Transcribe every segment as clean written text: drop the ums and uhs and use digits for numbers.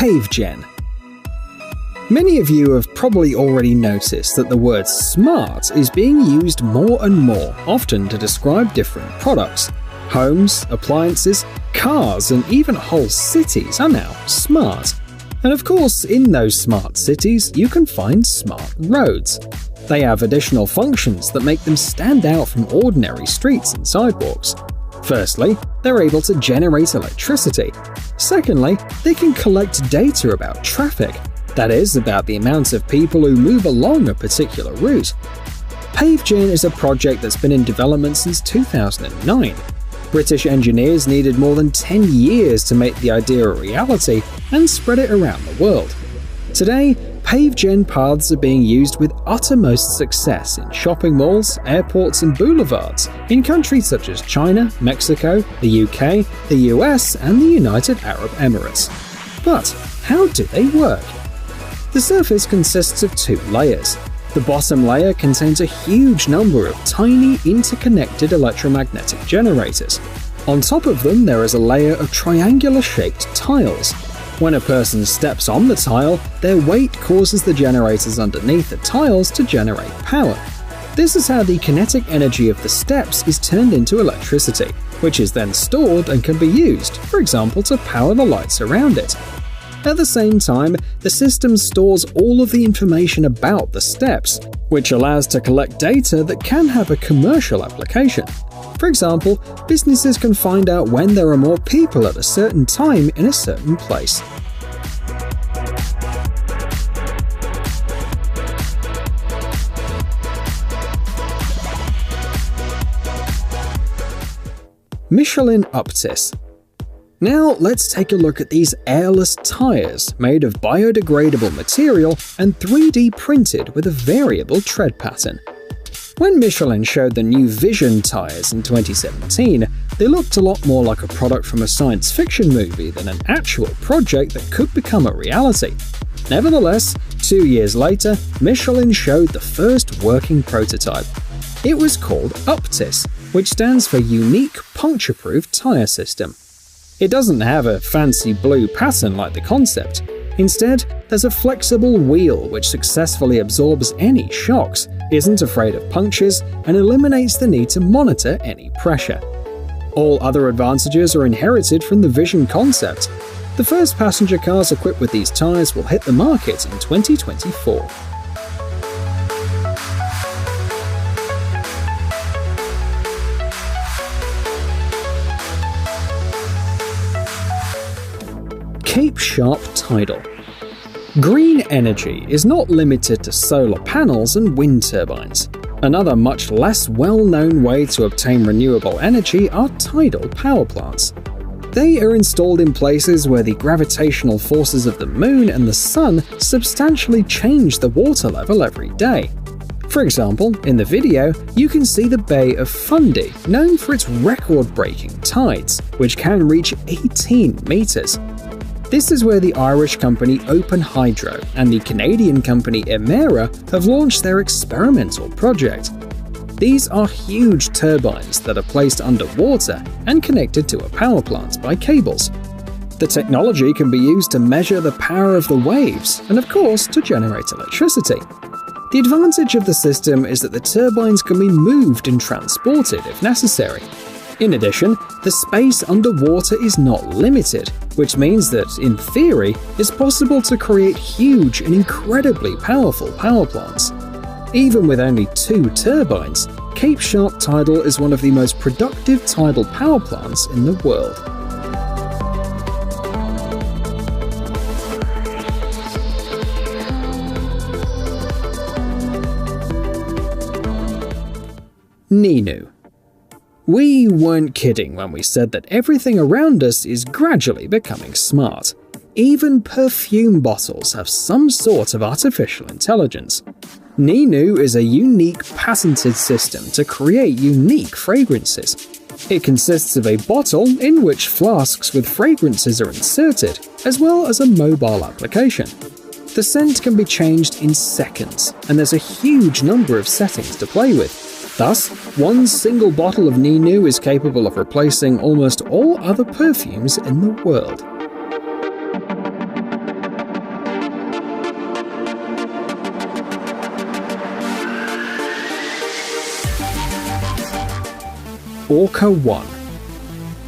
PaveGen. Many of you have probably already noticed that the word smart is being used more and more, often to describe different products. Homes, appliances, cars, and even whole cities are now smart. And of course, in those smart cities, you can find smart roads. They have additional functions that make them stand out from ordinary streets and sidewalks. Firstly, they're able to generate electricity. Secondly, they can collect data about traffic, that is, about the amount of people who move along a particular route. PaveGen is a project that's been in development since 2009. British engineers needed more than 10 years to make the idea a reality and spread it around the world. Today, PaveGen paths are being used with uttermost success in shopping malls, airports, and boulevards in countries such as China, Mexico, the UK, the US, and the United Arab Emirates. But how do they work? The surface consists of two layers. The bottom layer contains a huge number of tiny, interconnected electromagnetic generators. On top of them, there is a layer of triangular-shaped tiles. When a person steps on the tile, their weight causes the generators underneath the tiles to generate power. This is how the kinetic energy of the steps is turned into electricity, which is then stored and can be used, for example, to power the lights around it. At the same time, the system stores all of the information about the steps, which allows to collect data that can have a commercial application. For example, businesses can find out when there are more people at a certain time in a certain place. Michelin Uptis. Now let's take a look at these airless tires made of biodegradable material and 3D printed with a variable tread pattern. When Michelin showed the new Vision tires in 2017, they looked a lot more like a product from a science fiction movie than an actual project that could become a reality. Nevertheless, 2 years later, Michelin showed the first working prototype. It was called Uptis, which stands for Unique Puncture-Proof Tire System. It doesn't have a fancy blue pattern like the concept. Instead, there's a flexible wheel which successfully absorbs any shocks, isn't afraid of punctures, and eliminates the need to monitor any pressure. All other advantages are inherited from the Vision concept. The first passenger cars equipped with these tires will hit the market in 2024. Cape Sharp Tidal. Green energy is not limited to solar panels and wind turbines. Another much less well-known way to obtain renewable energy are tidal power plants. They are installed in places where the gravitational forces of the moon and the sun substantially change the water level every day. For example, in the video, you can see the Bay of Fundy, known for its record-breaking tides, which can reach 18 meters. This is where the Irish company Open Hydro and the Canadian company Emera have launched their experimental project. These are huge turbines that are placed underwater and connected to a power plant by cables. The technology can be used to measure the power of the waves and, of course, to generate electricity. The advantage of the system is that the turbines can be moved and transported if necessary. In addition, the space underwater is not limited, which means that, in theory, it's possible to create huge and incredibly powerful power plants. Even with only 2 turbines, Cape Sharp Tidal is one of the most productive tidal power plants in the world. Ninu. We weren't kidding when we said that everything around us is gradually becoming smart. Even perfume bottles have some sort of artificial intelligence. Ninu is a unique patented system to create unique fragrances. It consists of a bottle in which flasks with fragrances are inserted, as well as a mobile application. The scent can be changed in seconds, and there's a huge number of settings to play with. Thus, one single bottle of Ninu is capable of replacing almost all other perfumes in the world. Orca 1.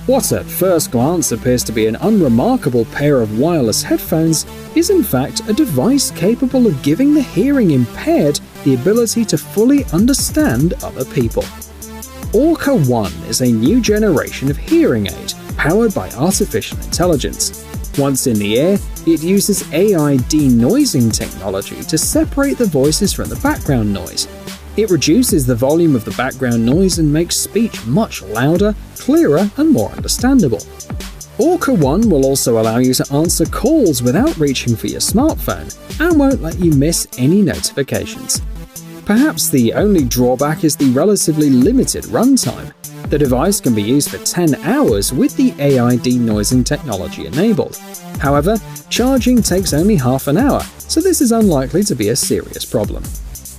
What at first glance appears to be an unremarkable pair of wireless headphones is in fact a device capable of giving the hearing impaired the ability to fully understand other people. Orca 1 is a new generation of hearing aid powered by artificial intelligence. Once in the air, it uses AI denoising technology to separate the voices from the background noise. It reduces the volume of the background noise and makes speech much louder, clearer, and more understandable. Orca 1 will also allow you to answer calls without reaching for your smartphone and won't let you miss any notifications. Perhaps the only drawback is the relatively limited runtime. The device can be used for 10 hours with the AI denoising technology enabled. However, charging takes only half an hour, so this is unlikely to be a serious problem.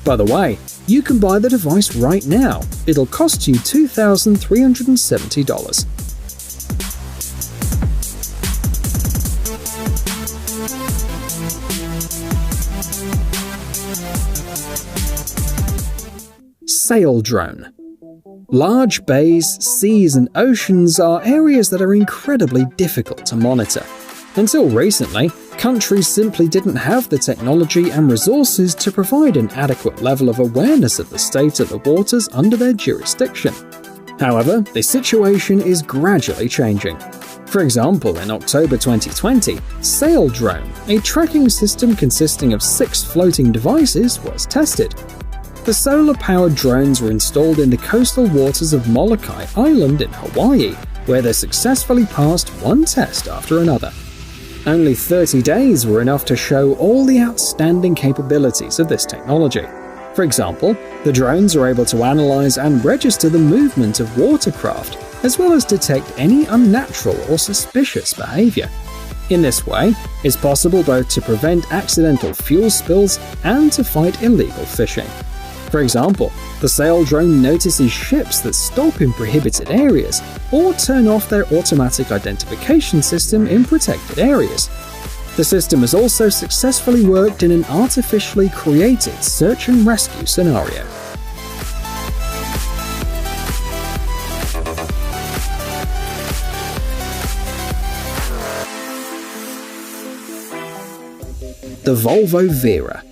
By the way, you can buy the device right now. It'll cost you $2,370. Sail drone. Large bays, seas, and oceans are areas that are incredibly difficult to monitor. Until recently, countries simply didn't have the technology and resources to provide an adequate level of awareness of the state of the waters under their jurisdiction. However, the situation is gradually changing. For example, in October 2020, Sail Drone, a tracking system consisting of 6 floating devices, was tested. The solar-powered drones were installed in the coastal waters of Molokai Island in Hawaii, where they successfully passed one test after another. Only 30 days were enough to show all the outstanding capabilities of this technology. For example, the drones are able to analyze and register the movement of watercraft, as well as detect any unnatural or suspicious behavior. In this way, it's possible both to prevent accidental fuel spills and to fight illegal fishing. For example, the Sail drone notices ships that stop in prohibited areas or turn off their automatic identification system in protected areas. The system has also successfully worked in an artificially created search and rescue scenario. The Volvo Vera.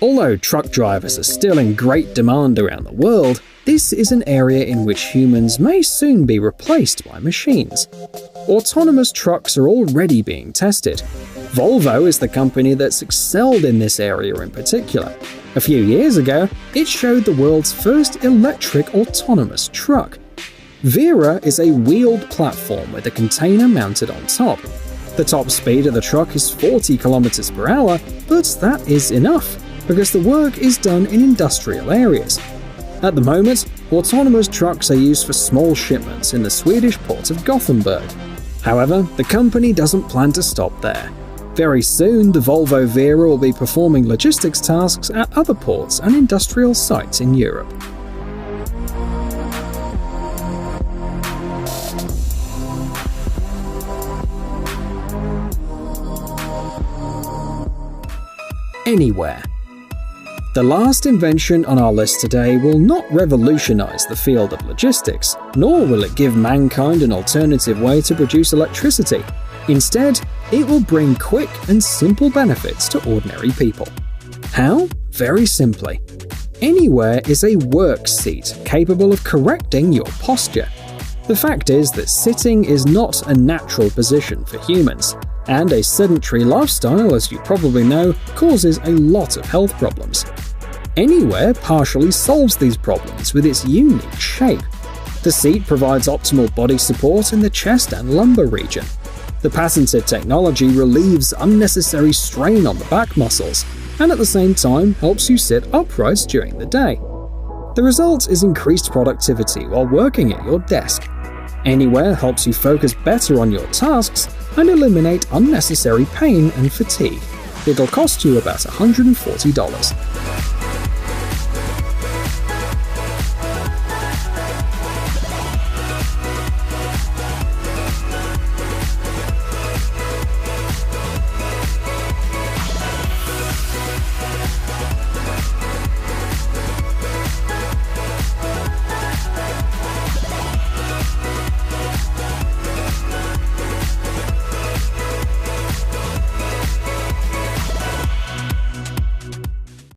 Although truck drivers are still in great demand around the world, this is an area in which humans may soon be replaced by machines. Autonomous trucks are already being tested. Volvo is the company that's excelled in this area in particular. A few years ago, it showed the world's first electric autonomous truck. Vera is a wheeled platform with a container mounted on top. The top speed of the truck is 40 km per hour, but that is enough, because the work is done in industrial areas. At the moment, autonomous trucks are used for small shipments in the Swedish port of Gothenburg. However, the company doesn't plan to stop there. Very soon, the Volvo Vera will be performing logistics tasks at other ports and industrial sites in Europe. Anywhere. The last invention on our list today will not revolutionize the field of logistics, nor will it give mankind an alternative way to produce electricity. Instead, it will bring quick and simple benefits to ordinary people. How? Very simply. Anywhere is a work seat capable of correcting your posture. The fact is that sitting is not a natural position for humans, and a sedentary lifestyle, as you probably know, causes a lot of health problems. Anywhere partially solves these problems with its unique shape. The seat provides optimal body support in the chest and lumbar region. The patented technology relieves unnecessary strain on the back muscles, and at the same time helps you sit upright during the day. The result is increased productivity while working at your desk. Anywhere helps you focus better on your tasks and eliminate unnecessary pain and fatigue. It'll cost you about $140.